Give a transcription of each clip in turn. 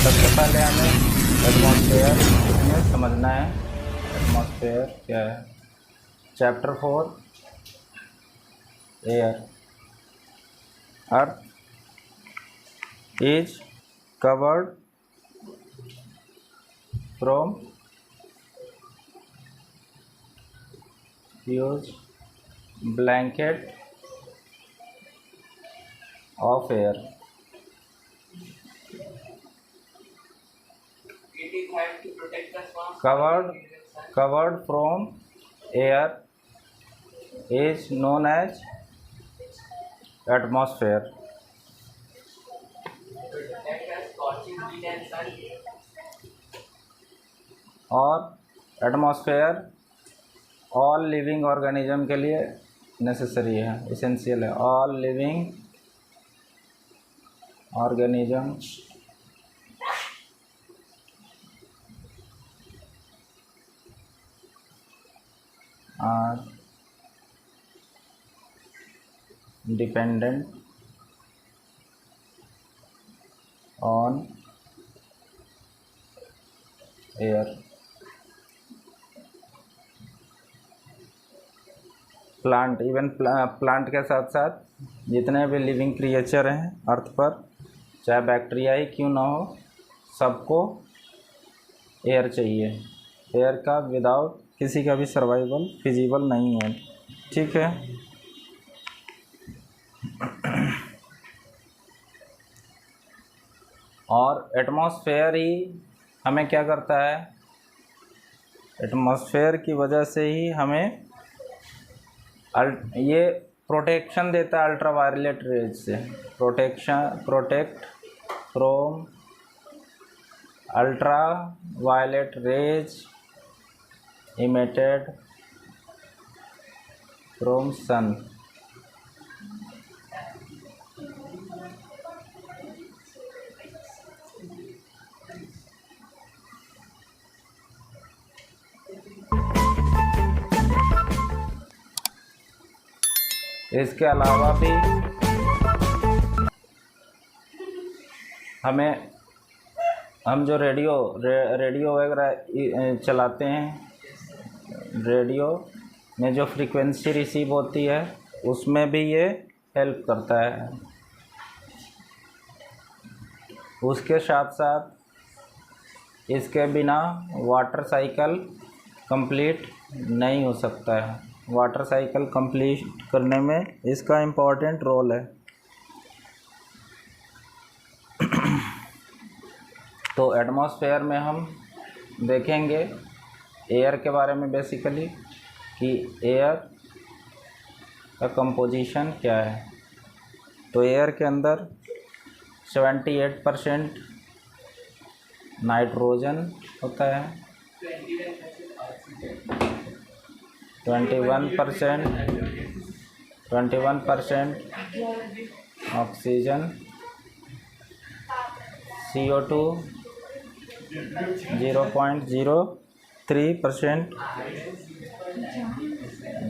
सबसे पहले हमें एटमॉस्फेयर में समझना है। एटमॉस्फेयर क्या है? Chapter 4 air. Earth is covered from huge blanket of air. Covered from air is known as atmosphere. और एटमॉस्फेयर ऑल लिविंग ऑर्गेनिज्म के लिए नेसेसरी है, इसेंशियल है। All living organisms are dependent on air. Plant, even plant के साथ साथ जितने भी लिविंग क्रिएचर हैं अर्थ पर, चाहे बैक्टीरिया ही क्यों ना हो, सबको एयर चाहिए। एयर का विदाउट किसी का भी सर्वाइवल फिजिबल नहीं है। ठीक है। और एटमॉस्फेयर ही हमें क्या करता है? एटमॉस्फेयर की वजह से ही हमें ये प्रोटेक्शन देता है अल्ट्रावायलेट रेज से। Protect from ultraviolet rays emitted from sun. इसके अलावा भी हम जो रेडियो वगैरह चलाते हैं, रेडियो में जो फ्रीक्वेंसी रिसीव होती है उसमें भी ये हेल्प करता है। उसके साथ साथ इसके बिना वाटर साइकिल कंप्लीट नहीं हो सकता है। वाटर साइकिल कंप्लीट करने में इसका इम्पोर्टेंट रोल है। तो एटमॉस्फेयर में हम देखेंगे एयर के बारे में बेसिकली कि एयर का कंपोजिशन क्या है। तो एयर के अंदर 78% नाइट्रोजन होता है, 21% ऑक्सीजन, CO2 0.03%,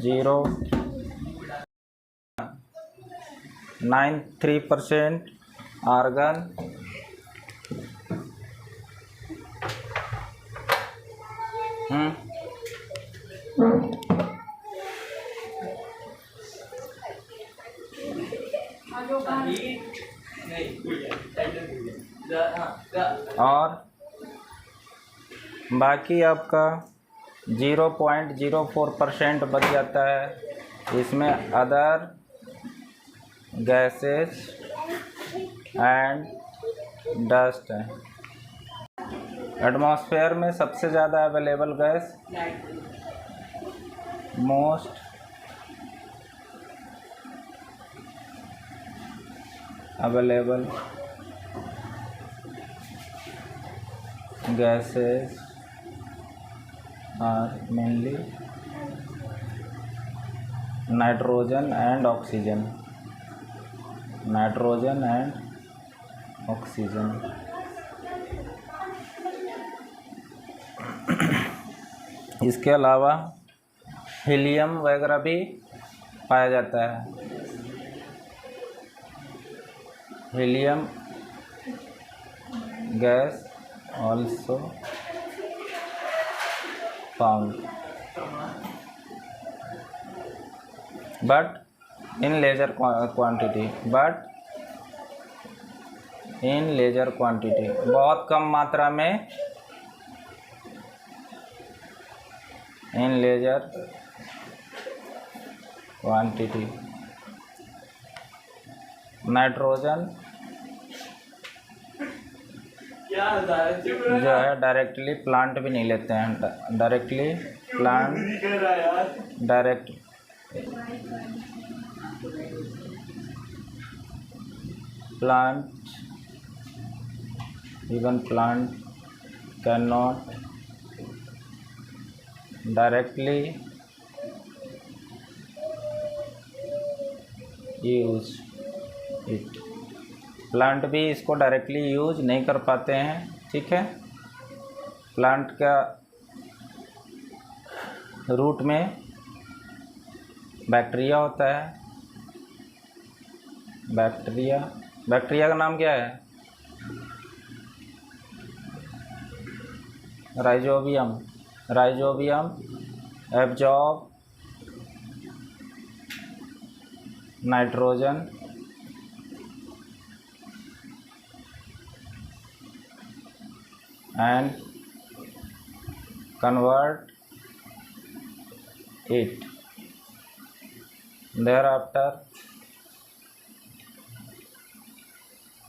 0.93% आर्गन, और बाकी आपका 0.04% बच जाता है। इसमें अदर गैसेस एंड डस्ट है। एटमॉस्फेयर में सबसे ज़्यादा available gas, most available gases are mainly nitrogen and oxygen. इसके अलावा हीलियम वगैरह भी पाया जाता है। Helium gas also found but in larger quantity, but in larger quantity, बहुत कम मात्रा में, in larger quantity। नाइट्रोजन जो है डायरेक्टली प्लांट भी नहीं लेते हैं, directly plant even plant cannot directly use it। Plant भी इसको डायरेक्टली यूज नहीं कर पाते हैं, ठीक है। प्लांट का रूट में बैक्टीरिया होता है, बैक्टीरिया का नाम क्या है? Rhizobium absorb nitrogen and convert it, thereafter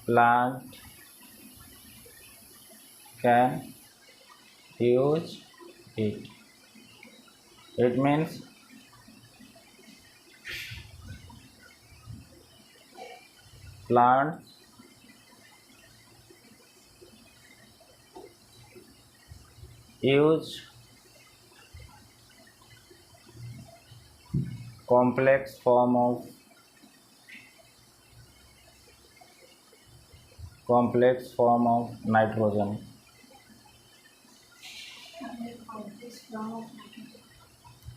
plant can use it। It means plants use complex form of nitrogen।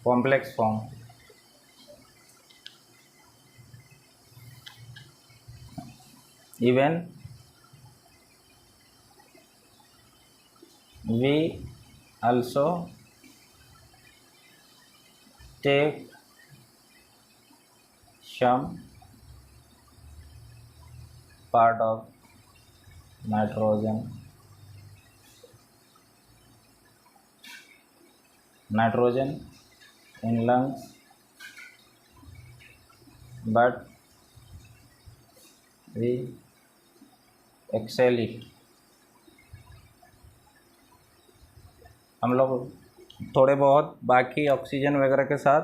complex form even we also take some part of nitrogen in lungs, but we exhale it। हम लोग थोड़े बहुत बाकी oxygen वगैरह के साथ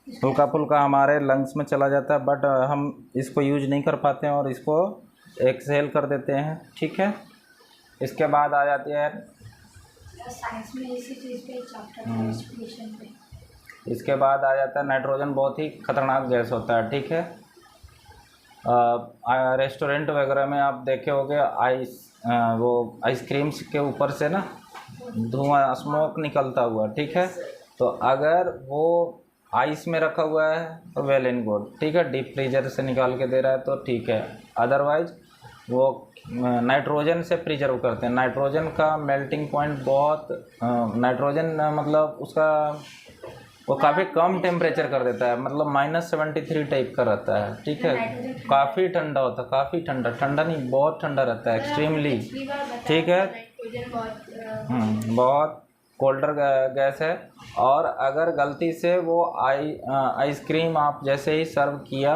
हल्का फुल्का हमारे लंग्स में चला जाता है, बट हम इसको यूज नहीं कर पाते हैं और इसको एक्सहेल कर देते हैं, ठीक है। इसके बाद आ जाती है साइंस में इसी चीज़ पे चैप्टर है रेस्पिरेशन पे। इसके बाद आ जाता है नाइट्रोजन बहुत ही खतरनाक गैस होता है, ठीक है। रेस्टोरेंट वगैरह में आप देखे होंगे वो आइसक्रीम्स के ऊपर से ना धुआं स्मोक निकलता हुआ, ठीक है। तो अगर वो आइस में रखा हुआ है तो वेल एंड गुड, ठीक है। डीप फ्रीजर से निकाल के दे रहा है तो ठीक है, अदरवाइज वो नाइट्रोजन से प्रिजर्व करते हैं। नाइट्रोजन का मेल्टिंग पॉइंट बहुत नाइट्रोजन मतलब उसका वो काफ़ी कम टेम्परेचर कर देता है, मतलब -73 टाइप का रहता है, ठीक है। काफ़ी ठंडा होता है, काफ़ी ठंडा नहीं, बहुत ठंडा रहता है, एक्सट्रीमली, ठीक है। बहुत कोल्डर गैस है। और अगर गलती से वो आइसक्रीम आप जैसे ही सर्व किया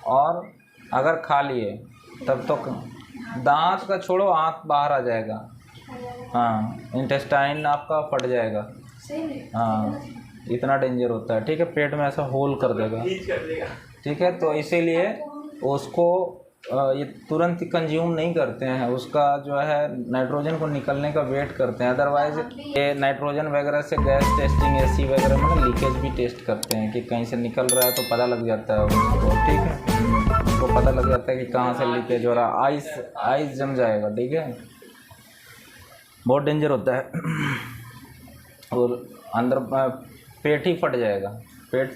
और अगर खा लिए तब तो दांत का छोड़ो आँख बाहर आ जाएगा, हाँ, इंटेस्टाइन आपका फट जाएगा, हाँ, इतना डेंजर होता है, ठीक है। पेट में ऐसा होल कर देगा, ठीक है। तो इसीलिए उसको ये तुरंत कंज्यूम नहीं करते हैं, उसका जो है नाइट्रोजन को निकलने का वेट करते हैं। अदरवाइज ये नाइट्रोजन वगैरह से गैस टेस्टिंग एसी वगैरह में ना लीकेज भी टेस्ट करते हैं कि कहीं से निकल रहा है तो पता लग जाता है उसको, ठीक है। उसको पता लग जाता है कि कहाँ से लीकेज हो रहा है, आइस जम जाएगा, ठीक है। बहुत डेंजर होता है और अंदर पेट ही फट जाएगा, पेट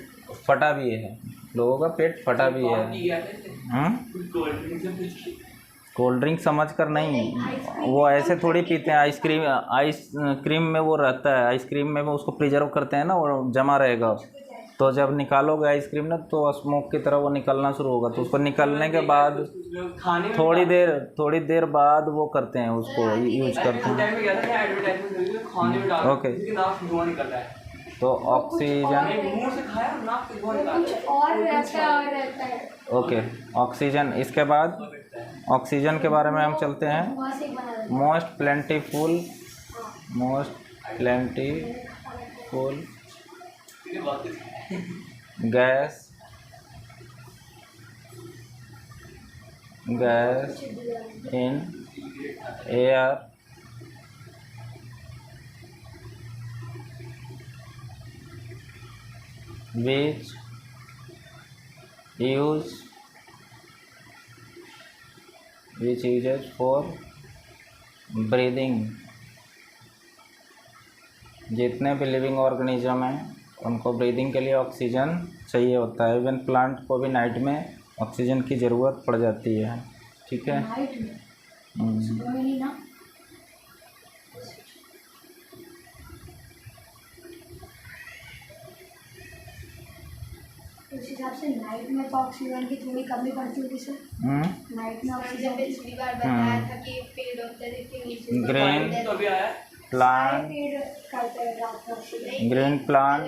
फटा भी है, लोगों का पेट फटा भी है। कोल्ड ड्रिंक समझ कर नहीं, वो ऐसे थोड़ी पीते हैं। आइसक्रीम में वो रहता है, आइसक्रीम में वो उसको प्रिजर्व करते हैं ना, वो जमा रहेगा। तो जब निकालोगे आइसक्रीम ना तो स्मोक की तरह वो निकलना शुरू होगा, तो उसको निकलने के बाद थोड़ी देर बाद वो करते हैं, उसको यूज करते हैं। ओके, तो ऑक्सीजन, कुछ और रहता है। Okay, oxygen. इसके बाद ऑक्सीजन के बारे में हम चलते हैं। वहाँ से ही बना रहता है। Most plentiful gas in air which uses for breathing। जितने भी लिविंग ऑर्गेनिज्म हैं उनको ब्रीदिंग के लिए ऑक्सीजन चाहिए होता है। इवन प्लांट को भी नाइट में ऑक्सीजन की ज़रूरत पड़ जाती है। ठीक है। नाइट में, सुबह में नहीं ना। उस हिसाब से नाइट में तो ऑक्सीजन की थोड़ी कमी पड़ती होगी सर। नाइट में ऑक्सीजन पिछली बार बताया था कि पेड़ होते थे ग्रीन प्लांट पेड़ करते हैं रात में oxygen. Green plant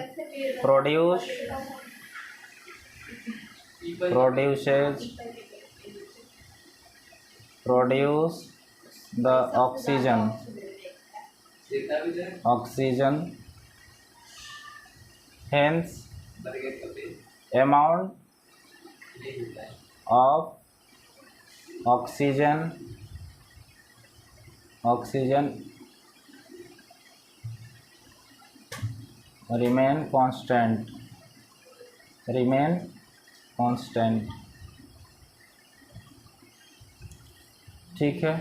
produce the oxygen hence amount of oxygen remain constant। ठीक है।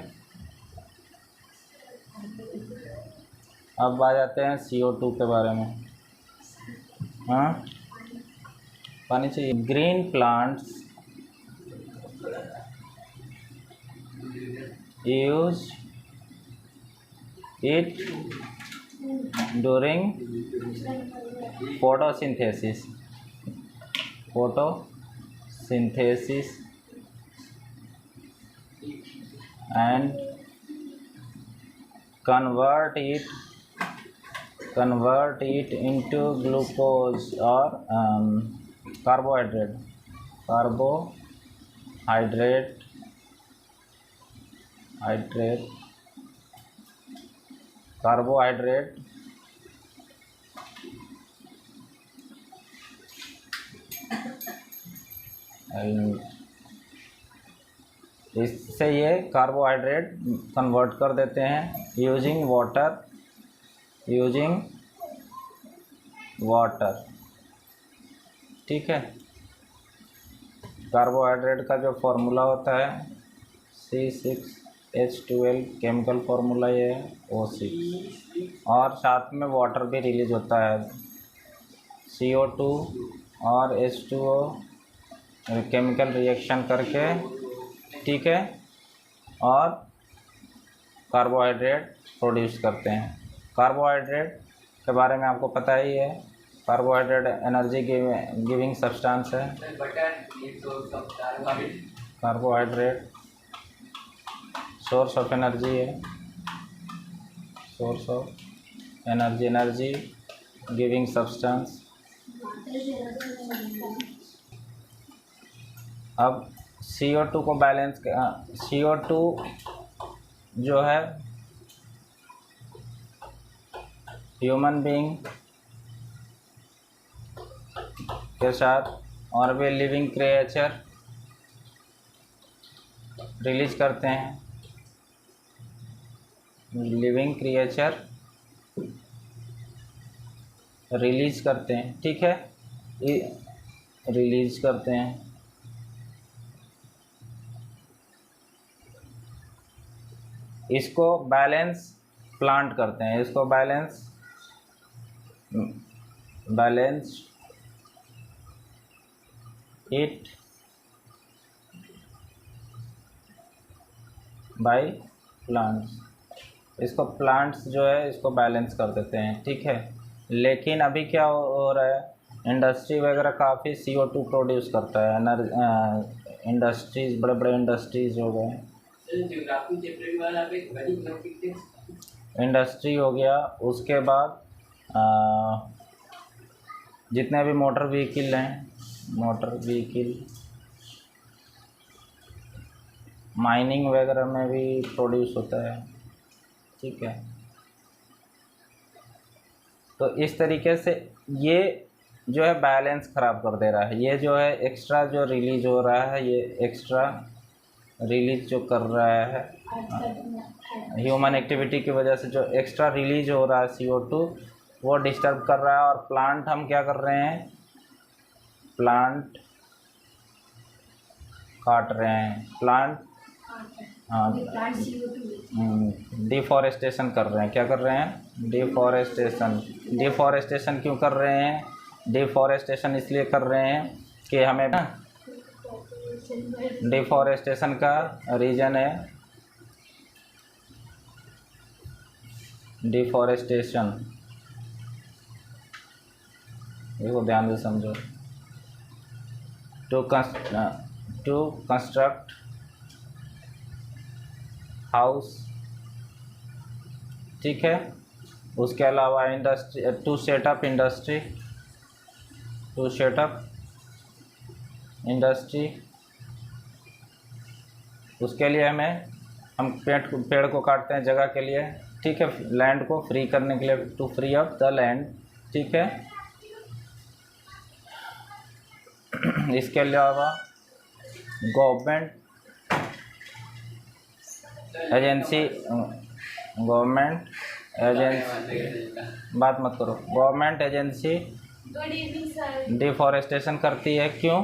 अब आ जाते हैं CO2 के बारे में। हाँ, पानी चाहिए। Green plants use it during photosynthesis and convert it into glucose or carbohydrate इससे ये कार्बोहाइड्रेट कन्वर्ट कर देते हैं यूजिंग वाटर। ठीक है। कार्बोहाइड्रेट का जो फॉर्मूला होता है C6H12, केमिकल फार्मूला ये है O6, और साथ में वाटर भी रिलीज होता है CO2 और H2O केमिकल रिएक्शन करके। ठीक है। और कार्बोहाइड्रेट प्रोड्यूस करते हैं। कार्बोहाइड्रेट के बारे में आपको पता ही है, कार्बोहाइड्रेट एनर्जी गिविंग सब्सटेंस है। कार्बोहाइड्रेट सोर्स ऑफ एनर्जी है, एनर्जी गिविंग सब्सटेंस। अब CO2 को बैलेंस, CO2 जो है ह्यूमन बीइंग के साथ और भी लिविंग क्रिएचर रिलीज करते हैं। लिविंग क्रिएचर रिलीज करते हैं। ठीक है, रिलीज करते हैं। इसको बैलेंस प्लांट करते हैं। इसको बैलेंस इट बाय प्लांट्स। इसको प्लांट्स जो है इसको बैलेंस कर देते हैं, ठीक है। लेकिन अभी क्या हो रहा है, इंडस्ट्री वगैरह काफ़ी CO2 प्रोड्यूस करता है। इंडस्ट्रीज़, बड़े बड़े इंडस्ट्रीज़ हो गए, इंडस्ट्री हो गया, उसके बाद जितने भी मोटर व्हीकल हैं, मोटर व्हीकल, माइनिंग वगैरह में भी प्रोड्यूस होता है, ठीक है। तो इस तरीके से ये जो है बैलेंस ख़राब कर दे रहा है। ये जो है एक्स्ट्रा जो रिलीज हो रहा है, ये एक्स्ट्रा रिलीज जो कर रहा है ह्यूमन एक्टिविटी की वजह से, जो एक्स्ट्रा रिलीज हो रहा है CO2, वो डिस्टर्ब कर रहा है। और प्लांट हम क्या कर रहे हैं, प्लांट काट रहे हैं, प्लांट हाँ डिफॉरेस्टेशन कर रहे हैं। क्या कर रहे हैं, डिफॉरेस्टेशन। डिफॉरेस्टेशन क्यों कर रहे हैं, डिफॉरेस्टेशन इसलिए कर रहे हैं कि हमें ना, डिफॉरेस्टेशन का रीज़न है, डिफॉरेस्टेशन, इसको ध्यान से समझो। टू कंस्ट्रक्ट हाउस, ठीक है। उसके अलावा industry, to set up industry, to set up industry, उसके लिए हम पेड़ को काटते हैं जगह के लिए, ठीक है, लैंड को फ्री करने के लिए, to free up the land, ठीक है। इसके अलावा गवर्नमेंट एजेंसी, बात मत करो, government agency good evening sir. Deforestation करती है। क्यों,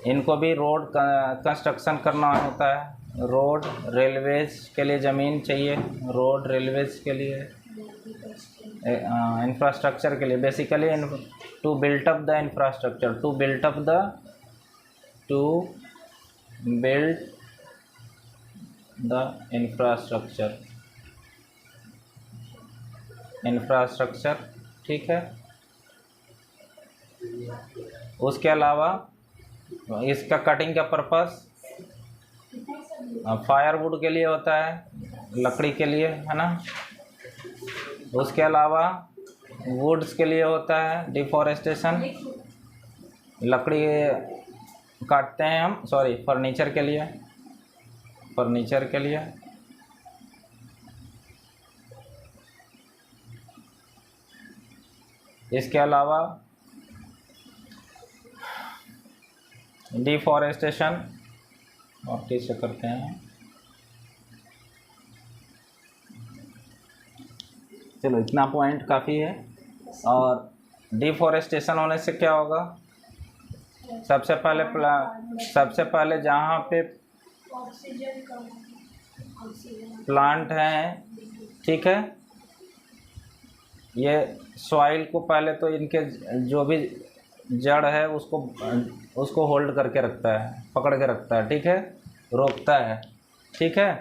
इनको भी रोड कंस्ट्रक्शन करना होता है, रोड रेलवेज के लिए ज़मीन चाहिए, रोड रेलवेज के लिए, इंफ्रास्ट्रक्चर के लिए, basically to built up the infrastructure, to built the infrastructure, ठीक है। उसके अलावा इसका कटिंग का पर्पस फायरवुड के लिए होता है, लकड़ी के लिए, है ना। उसके अलावा वुड्स के लिए होता है डिफॉरेस्टेशन, लकड़ी काटते हैं हम, सॉरी, फर्नीचर के लिए, फर्नीचर के लिए। इसके अलावा डिफॉरेस्टेशन और किससे करते हैं, चलो इतना पॉइंट काफ़ी है। और डिफॉरेस्टेशन होने से क्या होगा, सबसे पहले जहाँ पे ऑक्सीजन कम, प्लांट हैं, ठीक है, ये सॉइल को पहले तो इनके जो भी जड़ है उसको होल्ड करके रखता है, पकड़ के रखता है, ठीक है, रोकता है, ठीक है।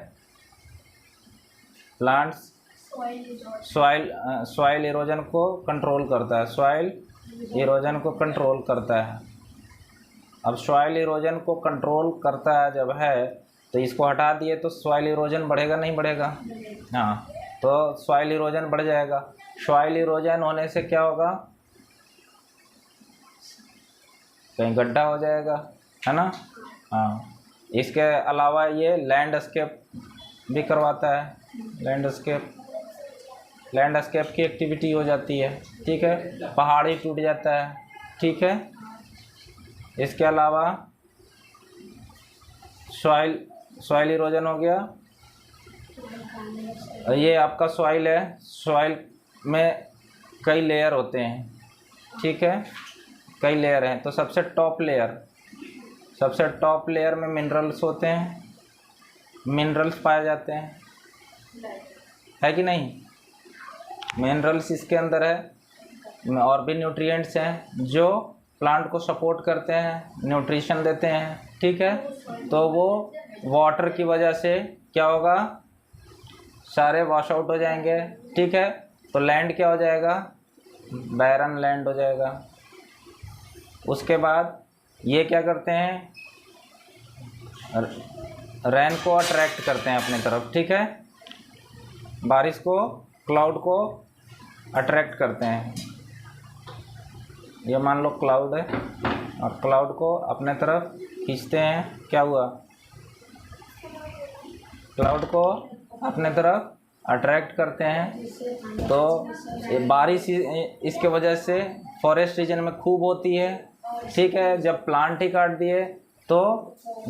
प्लांट्स सॉइल इरोजन को कंट्रोल करता है, सॉइल इरोजन को कंट्रोल करता है। अब सॉइल इरोजन को कंट्रोल करता है जब है, तो इसको हटा दिए तो सॉइल इरोजन बढ़ेगा नहीं बढ़ेगा, हाँ, तो सॉइल इरोजन बढ़ जाएगा। सॉइल इरोजन होने से क्या होगा, कहीं गड्ढा हो जाएगा, है ना, हाँ। इसके अलावा ये लैंडस्केप भी करवाता है, लैंडस्केप की एक्टिविटी हो जाती है, ठीक है, पहाड़ी टूट जाता है, ठीक है। इसके अलावा सॉइल इरोजन हो गया। ये आपका सॉइल है, सॉइल में कई लेयर होते हैं, ठीक है, कई लेयर हैं। तो सबसे टॉप लेयर में मिनरल्स होते हैं, मिनरल्स पाए जाते हैं, है कि नहीं, मिनरल्स इसके अंदर है, और भी न्यूट्रिएंट्स हैं जो प्लांट को सपोर्ट करते हैं, न्यूट्रिशन देते हैं, ठीक है, तो वो वाटर की वजह से क्या होगा, सारे वॉश आउट हो जाएंगे, ठीक है। तो लैंड क्या हो जाएगा, बैरन लैंड हो जाएगा। उसके बाद ये क्या करते हैं, रेन को अट्रैक्ट करते हैं अपनी तरफ, ठीक है, बारिश को, क्लाउड को अट्रैक्ट करते हैं। ये मान लो क्लाउड है और क्लाउड को अपने तरफ खींचते हैं, क्या हुआ, क्लाउड को अपने तरफ अट्रैक्ट करते हैं। तो ये बारिश इसके वजह से फॉरेस्ट रीजन में खूब होती है, ठीक है। जब प्लांट ही काट दिए तो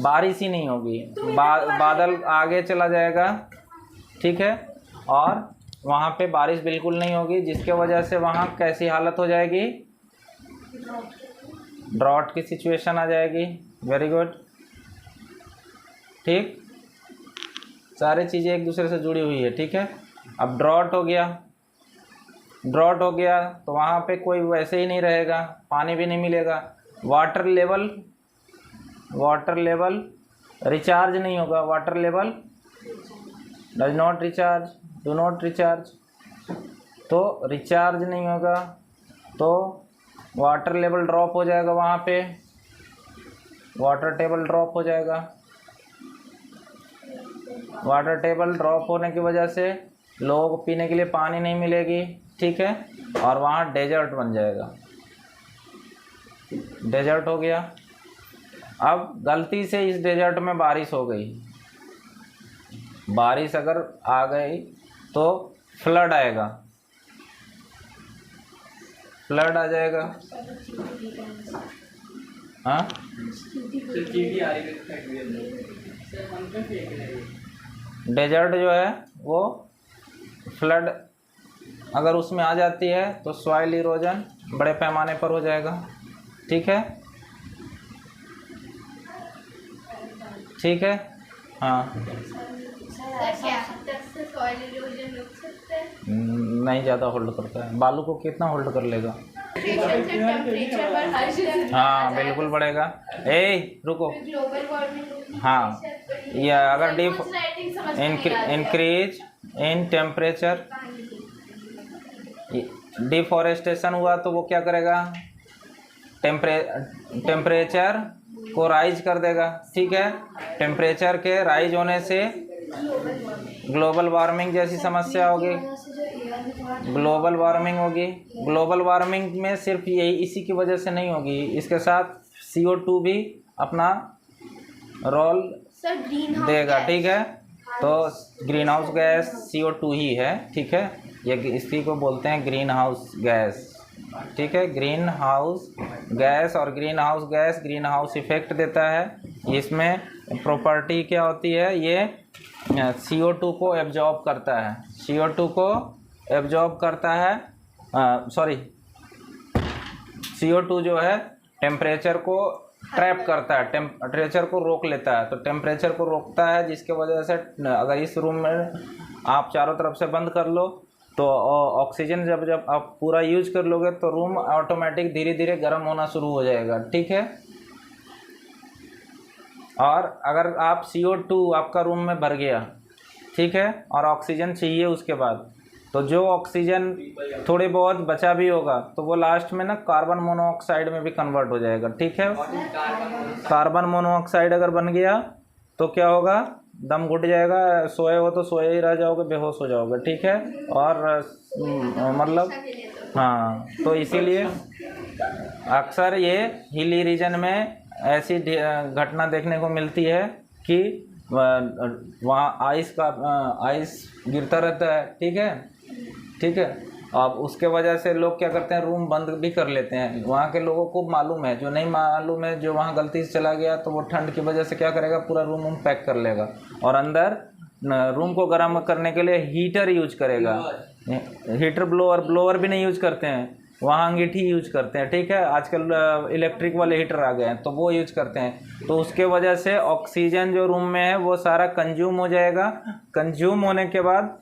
बारिश ही नहीं होगी, बादल आगे चला जाएगा, ठीक है, और वहाँ पे बारिश बिल्कुल नहीं होगी, जिसके वजह से वहाँ कैसी हालत हो जाएगी, ड्रॉट की सिचुएशन आ जाएगी। वेरी गुड, ठीक, सारी चीज़ें एक दूसरे से जुड़ी हुई है, ठीक है। अब ड्रॉट हो गया, ड्रॉट हो गया तो वहाँ पे कोई वैसे ही नहीं रहेगा, पानी भी नहीं मिलेगा, वाटर लेवल रिचार्ज नहीं होगा, water level does not recharge, do not recharge, तो रिचार्ज नहीं होगा तो वाटर लेवल ड्रॉप हो जाएगा, वहाँ पे वाटर टेबल ड्रॉप हो जाएगा। वाटर टेबल ड्रॉप होने की वजह से लोगों को पीने के लिए पानी नहीं मिलेगी, ठीक है, और वहाँ डेजर्ट बन जाएगा, डेजर्ट हो गया। अब गलती से इस डेजर्ट में बारिश हो गई, बारिश अगर आ गई तो फ्लड आएगा, फ्लड आ जाएगा, हाँ, डेजर्ट जो है वो फ्लड अगर उसमें आ जाती है तो सॉइल इरोजन बड़े पैमाने पर हो जाएगा, ठीक है, ठीक है, हाँ। क्या तक से सॉइल इरोजन रुक सकता है? नहीं ज़्यादा होल्ड करता है, बालू को कितना होल्ड कर लेगा, टेम्परेचर बढ़, हाँ बिल्कुल बढ़ेगा। रुको, ग्लोबल वार्मिंग, हाँ, ये अगर इंक्रीज इन टेम्परेचर, डिफॉरेस्टेशन हुआ तो वो क्या करेगा, टेम्परेचर को राइज कर देगा, ठीक है। टेम्परेचर के राइज होने से ग्लोबल वार्मिंग जैसी समस्या होगी, ग्लोबल वार्मिंग होगी। ग्लोबल वार्मिंग में सिर्फ यही इसी की वजह से नहीं होगी, इसके साथ CO2 भी अपना रोल देगा, ठीक है। तो ग्रीन हाउस गैस CO2 ही है, ठीक है, ये इसी को बोलते हैं ग्रीन हाउस गैस, ठीक है, ग्रीन हाउस गैस। और green house gas green house effect देता है, इसमें प्रॉपर्टी क्या होती है, ये CO2 को एब्जॉर्ब करता है, CO2 को एब्जॉर्ब करता है, सॉरी, CO2 जो है टेम्परेचर को ट्रैप करता है, टेम्परेचर को रोक लेता है, तो टेम्परेचर को रोकता है, जिसके वजह से अगर इस रूम में आप चारों तरफ से बंद कर लो तो ऑक्सीजन जब आप पूरा यूज कर लोगे तो रूम ऑटोमेटिक धीरे धीरे गर्म होना शुरू हो जाएगा, ठीक है। और अगर आप CO2 आपका रूम में भर गया, ठीक है, और ऑक्सीजन चाहिए उसके बाद, तो जो ऑक्सीजन थोड़ी बहुत बचा भी होगा तो वो लास्ट में ना कार्बन मोनोऑक्साइड में भी कन्वर्ट हो जाएगा, ठीक है। कार्बन मोनोऑक्साइड अगर बन गया तो क्या होगा, दम घुट जाएगा, सोए हो तो सोए ही रह जाओगे, बेहोश हो जाओगे, ठीक है। और मतलब हाँ, तो इसीलिए अक्सर ये हिली रीजन में ऐसी घटना देखने को मिलती है कि वहाँ आइस गिरता रहता है, ठीक है, ठीक है। अब उसके वजह से लोग क्या करते हैं, रूम बंद भी कर लेते हैं। वहाँ के लोगों को मालूम है, जो नहीं मालूम है, जो वहाँ गलती से चला गया तो वो ठंड की वजह से क्या करेगा, पूरा रूम पैक कर लेगा और अंदर रूम को गर्म करने के लिए हीटर यूज करेगा। हीटर ब्लोअर भी नहीं यूज करते हैं, वहाँ अंगीठी यूज करते हैं, ठीक है। आजकल इलेक्ट्रिक वाले हीटर आ गए हैं तो वो यूज करते हैं, तो उसके वजह से ऑक्सीजन जो रूम में है वो सारा कंज्यूम हो जाएगा। कंज्यूम होने के बाद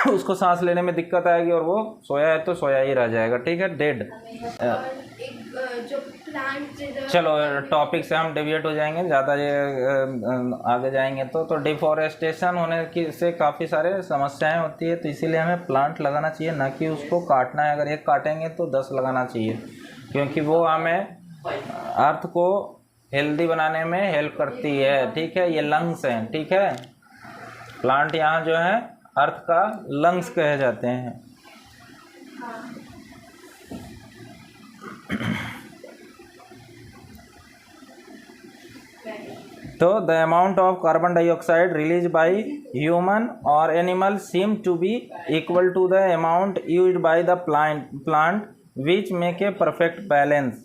उसको सांस लेने में दिक्कत आएगी और वो सोया है तो सोया ही रह जाएगा, ठीक है, डेड। एक जो प्लांट चलो टॉपिक से हम डेविएट हो जाएंगे, ज़्यादा ये आगे जाएंगे तो डिफॉरेस्टेशन होने की से काफ़ी सारे समस्याएं होती है, तो इसीलिए हमें प्लांट लगाना चाहिए, ना कि उसको काटना है। अगर एक काटेंगे तो 10 लगाना चाहिए, क्योंकि वो हमें अर्थ को हेल्दी बनाने में हेल्प करती है। ठीक है, ये लंग्स हैं। ठीक है, प्लांट यहाँ जो है अर्थ का लंग्स कहे जाते हैं। तो the amount of carbon dioxide release by human और animal seem to be equal to the amount used by the plant which make a perfect balance.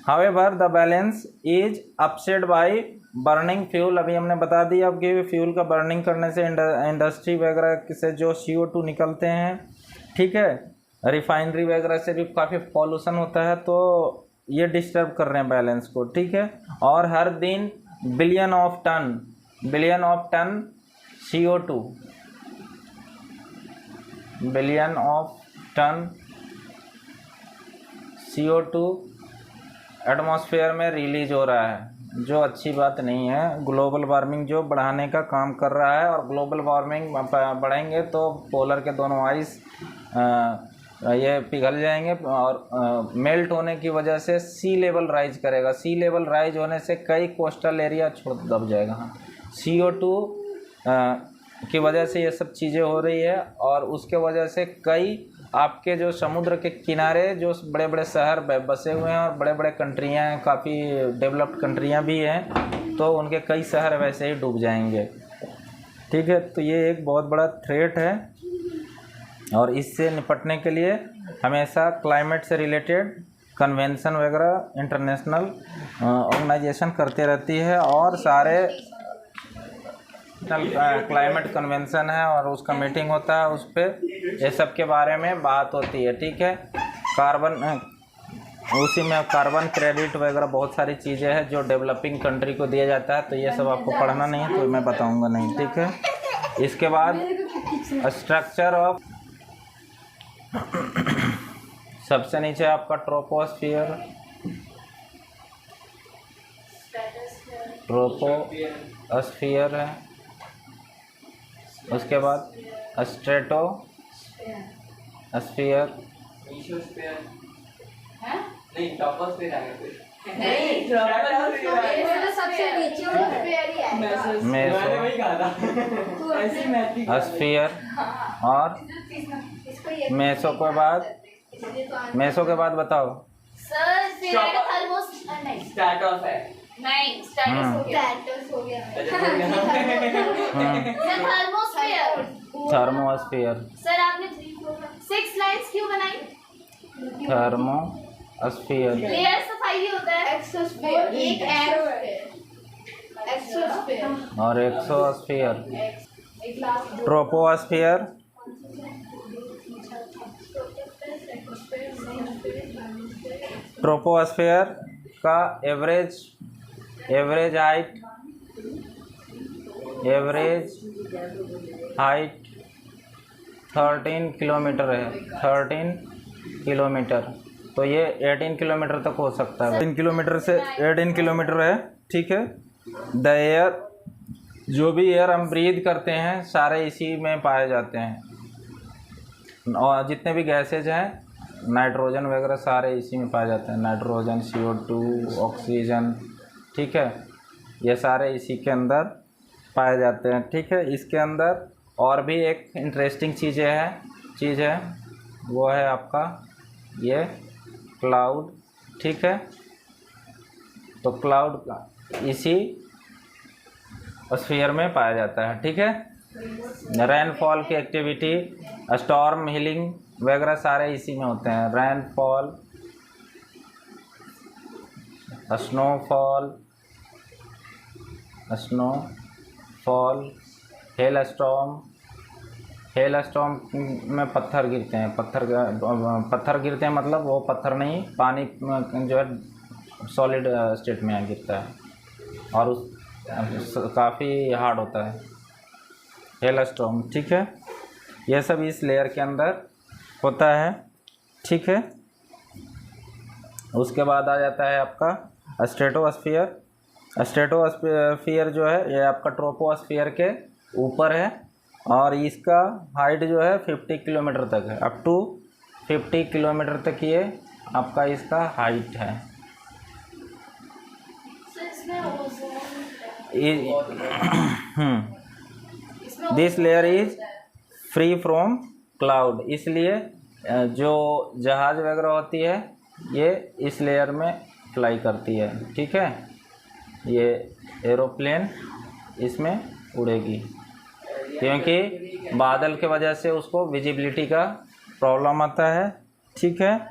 However the balance is upset by burning fuel. अभी हमने बता दिया अब कि fuel का burning करने से इंडस्ट्री वगैरह से जो CO2 निकलते हैं, ठीक है, रिफाइनरी वगैरह से भी काफ़ी पॉल्यूशन होता है, तो ये डिस्टर्ब कर रहे हैं बैलेंस को। ठीक है, और हर दिन billion of ton CO2 billion of ton CO2 atmosphere में रिलीज हो रहा है, जो अच्छी बात नहीं है। ग्लोबल वार्मिंग जो बढ़ाने का काम कर रहा है, और ग्लोबल वार्मिंग बढ़ेंगे तो पोलर के दोनों आइस ये पिघल जाएंगे, और मेल्ट होने की वजह से सी लेवल राइज करेगा। सी लेवल राइज होने से कई कोस्टल एरिया छोड़ दब जाएगा। हाँ, CO2 की वजह से ये सब चीज़ें हो रही है, और उसके वजह से कई आपके जो समुद्र के किनारे जो बड़े बड़े शहर बसे हुए हैं, और बड़े बड़े कंट्रियाँ हैं, काफ़ी डेवलप्ड कंट्रियाँ भी हैं, तो उनके कई शहर वैसे ही डूब जाएंगे। ठीक है, तो ये एक बहुत बड़ा थ्रेट है, और इससे निपटने के लिए हमेशा क्लाइमेट से रिलेटेड कन्वेंशन वगैरह इंटरनेशनल ऑर्गेनाइजेशन करते रहती है, और सारे क्लाइमेट कन्वेंशन है और उसका मीटिंग होता है, उस पर ये सब के बारे में बात होती है। ठीक है, उसी में कार्बन क्रेडिट वगैरह बहुत सारी चीज़ें हैं जो डेवलपिंग कंट्री को दिया जाता है, तो ये सब आपको पढ़ना नहीं है तो मैं बताऊंगा नहीं। ठीक है, इसके बाद स्ट्रक्चर ऑफ सबसे नीचे आपका ट्रोपोस्फियर है, उसके बाद स्ट्रेटोस्फियर, सबसे नीचे मेसोस्फियर, और मेसो के बाद बताओ। थर्मोस्फियर। सर आपने 6 लाइन्स क्यों बनाई? थर्मोस्फियर। लेयर सफाई भी होता है। एक्सोस्फीयर, एक एक्सोस्फीयर और एक्सोस्फियर। ट्रोपोस्फियर, ट्रोपोस्फियर का एवरेज हाइट 13 किलोमीटर है। 13 किलोमीटर, तो ये 18 किलोमीटर तक हो सकता है। 3 किलोमीटर से 18 किलोमीटर है। ठीक है, द एयर, जो भी एयर हम ब्रीथ करते हैं सारे इसी में पाए जाते हैं, और जितने भी गैसेज हैं, नाइट्रोजन वगैरह सारे इसी में पाए जाते हैं। नाइट्रोजन, CO2, ऑक्सीजन, ठीक है, ये सारे इसी के अंदर पाए जाते हैं। ठीक है, इसके अंदर और भी एक इंटरेस्टिंग चीज़ है, वो है आपका ये क्लाउड। ठीक है, तो क्लाउड इसी स्फीयर में पाया जाता है। ठीक है, रेनफॉल की एक्टिविटी, स्टॉर्म हीलिंग वगैरह सारे इसी में होते हैं। रेनफॉल, स्नोफॉल, हेल स्टॉर्म में पत्थर गिरते हैं। पत्थर गिरते हैं मतलब वो पत्थर नहीं, पानी जो है सॉलिड स्टेट में गिरता है, और उस काफ़ी हार्ड होता है हेल स्टॉर्म। ठीक है, यह सब इस लेयर के अंदर होता है। ठीक है, उसके बाद आ जाता है आपका स्ट्रेटोस्फीयर। स्ट्रेटोस्फीयर जो है ये आपका ट्रोपोस्फीयर के ऊपर है और इसका हाइट जो है 50 किलोमीटर तक है, अप टू 50 किलोमीटर तक ये आपका इसका हाइट है। This layer is free from cloud, इसलिए जो जहाज़ वगैरह होती है ये इस लेयर में फ्लाई करती है, ठीक है। ये एरोप्लेन इसमें उड़ेगी क्योंकि बादल के वजह से उसको विजिबिलिटी का प्रॉब्लम आता है, ठीक है।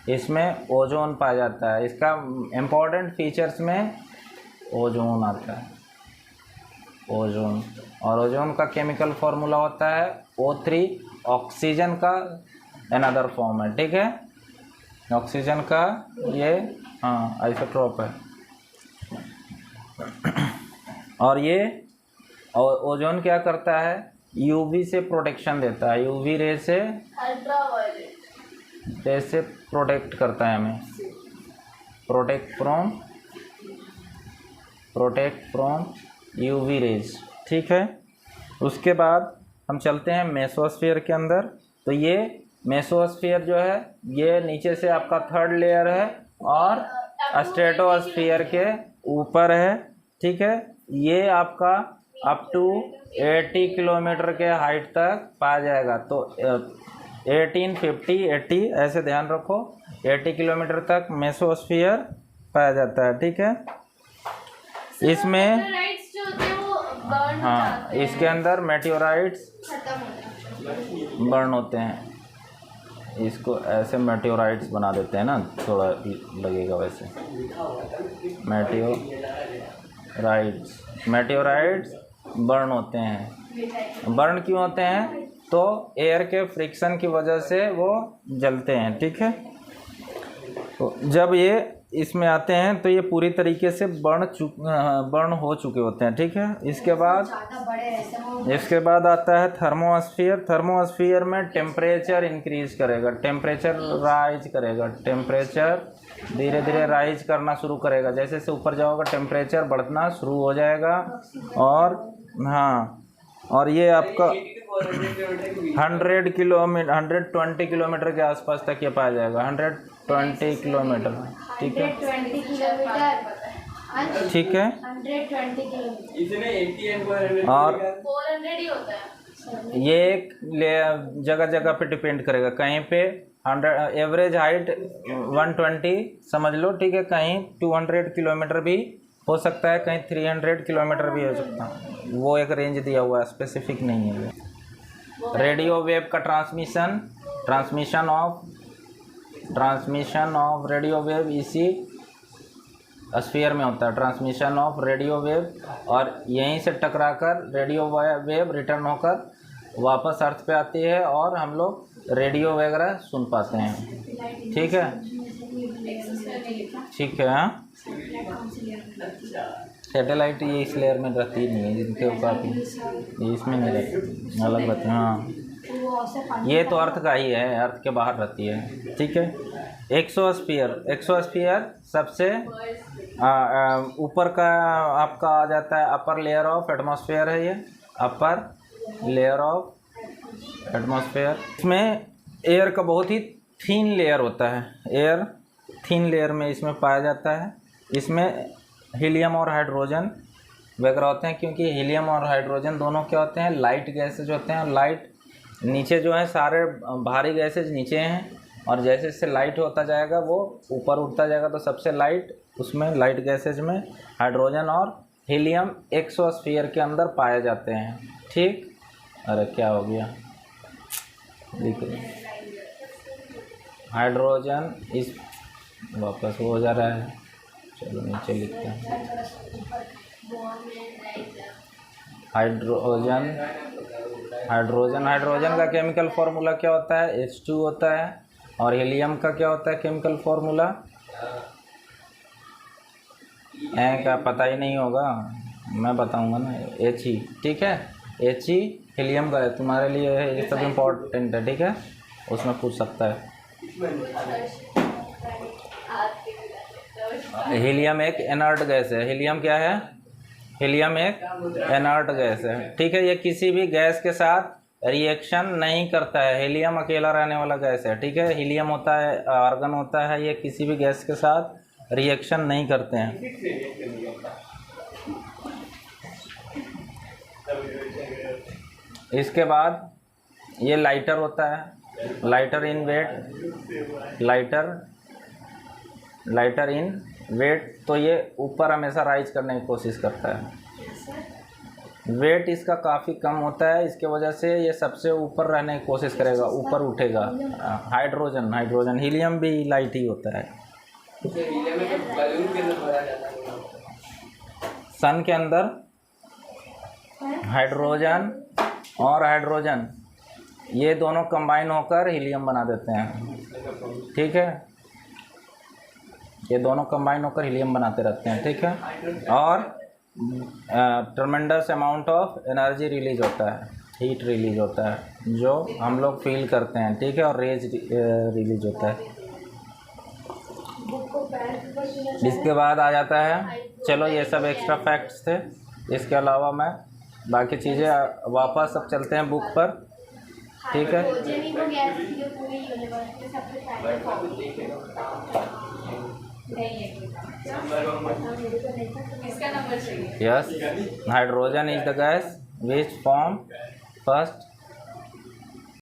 इसमें ओजोन पाया जाता है, इसका इम्पोर्टेंट फीचर्स में ओजोन आता है, ओजोन। और ओजोन का केमिकल फार्मूला होता है O3, ऑक्सीजन का अनदर फॉर्म है, ठीक है। ऑक्सीजन का ये आइसोटोप है। और ये ओजोन क्या करता है, यूवी से प्रोटेक्शन देता है, यूवी रे से प्रोटेक्ट करता है हमें, प्रोटेक्ट फ्रॉम यूवी रेज, ठीक है। उसके बाद हम चलते हैं मेसोस्फीयर के अंदर। तो ये मेसोस्फीयर जो है ये नीचे से आपका थर्ड लेयर है और स्ट्रेटोस्फीयर के ऊपर है, ठीक है। ये आपका अप टू 80 किलोमीटर के हाइट तक पाया जाएगा। तो 80 ऐसे ध्यान रखो, 80 किलोमीटर तक मेसोस्फीयर पाया जाता है, ठीक है। इसमें हाँ, इसके अंदर मेटियोराइट्स बर्न होते हैं, इसको ऐसे मेटियोराइट्स बना देते हैं ना, थोड़ा लगेगा वैसे। मेटियोराइट्स बर्न होते हैं। बर्न क्यों होते हैं, तो एयर के फ्रिक्शन की वजह से वो जलते हैं, ठीक है। तो जब ये इसमें आते हैं तो ये पूरी तरीके से बर्न हो चुके होते हैं, ठीक है। इसके बाद आता है थर्मोस्फीयर। थर्मोस्फीयर में टेम्परेचर इंक्रीज करेगा, टेम्परेचर राइज करेगा, टेम्परेचर धीरे धीरे राइज करना शुरू करेगा। जैसे जैसे ऊपर जाओगे टेम्परेचर बढ़ना शुरू हो जाएगा। और हाँ, और ये आपका 120 किलोमीटर के आसपास तक ये पाया जाएगा, 120 किलोमीटर, ठीक है, ठीक है। 120 और 400 ही होता है। ये एक जगह जगह पे डिपेंड करेगा, कहीं पे 100 एवरेज हाइट 120 समझ लो, ठीक है। कहीं 200 किलोमीटर भी हो सकता है, कहीं 300 किलोमीटर भी हो सकता है, वो एक रेंज दिया हुआ है, स्पेसिफिक नहीं है। रेडियो वेव का ट्रांसमिशन ऑफ रेडियो वेव इसी स्फीयर में होता है, ट्रांसमिशन ऑफ रेडियो वेव, और यहीं से टकराकर रेडियो वेव रिटर्न होकर वापस अर्थ पे आती है और हम लोग रेडियो वगैरह सुन पाते हैं, ठीक है, ठीक है। हाँ, सैटेलाइट ये इस लेयर में रहती नहीं है, जिनके ऊपर ये इसमें नहीं रहती, अलग बात है। हाँ, ये तो अर्थ का ही है, अर्थ के बाहर रहती है, ठीक है। एक्सोस्फीयर सबसे ऊपर का आपका आ जाता है, अपर लेयर ऑफ एटमॉस्फेयर है, ये अपर लेयर ऑफ एटमॉस्फेयर। इसमें एयर का बहुत ही थीन लेयर होता है, एयर थीन लेयर में इसमें पाया जाता है। इसमें हीलियम और हाइड्रोजन वगैरह होते हैं, क्योंकि हीलियम और हाइड्रोजन दोनों क्या होते हैं, लाइट गैसेज होते हैं। लाइट नीचे जो है सारे भारी गैसेज नीचे हैं, और जैसे जैसे लाइट होता जाएगा वो ऊपर उठता जाएगा, तो सबसे लाइट उसमें लाइट गैसेज में हाइड्रोजन और हीलियम एक्सोस्फीयर के अंदर पाए जाते हैं, ठीक। अरे क्या हो गया, देखिए हाइड्रोजन इस वापस हो जा रहा है, चलो नीचे लिखते हैं। हाइड्रोजन का केमिकल फार्मूला क्या होता है, H2 होता है। और हीलियम का क्या होता है केमिकल फार्मूला, का पता ही नहीं होगा, मैं बताऊंगा ना, He, ठीक है। He हीलियम का है, तुम्हारे लिए ये सब इम्पोर्टेंट है, ठीक है, उसमें पूछ सकता है। हीलियम एक इनर्ट गैस है। हीलियम क्या है? हीलियम एक इनर्ट गैस है। ठीक है, ये किसी भी गैस के साथ रिएक्शन नहीं करता है। हीलियम अकेला रहने वाला गैस है। ठीक है, हीलियम होता है आर्गन होता है, ये किसी भी गैस के साथ रिएक्शन नहीं करते हैं। इसके बाद ये लाइटर होता है, lighter in weight, lighter in weight. तो ये ऊपर हमेशा राइज करने की कोशिश करता है। वेट इसका काफ़ी कम होता है, इसके वजह से ये सबसे ऊपर रहने की कोशिश करेगा, ऊपर उठेगा। हाइड्रोजन हीलियम भी लाइट ही होता है। सन के अंदर हाइड्रोजन और हाइड्रोजन ये दोनों कंबाइन होकर हीलियम बना देते हैं। ठीक है, ये दोनों कंबाइन होकर हीलियम बनाते रहते हैं। ठीक है, और tremendous amount of energy release होता है, हीट रिलीज होता है जो हम लोग फील करते हैं। ठीक है, और रेज रिलीज होता है। इसके बाद आ जाता है, चलो ये सब एक्स्ट्रा फैक्ट्स थे। इसके अलावा मैं बाकी चीज़ें वापस सब चलते हैं बुक पर। ठीक है, हाइड्रोजन ही वो गैस थी जो पूरे यूनिवर्स में सबसे पहले yes, hydrogen is the gas which form first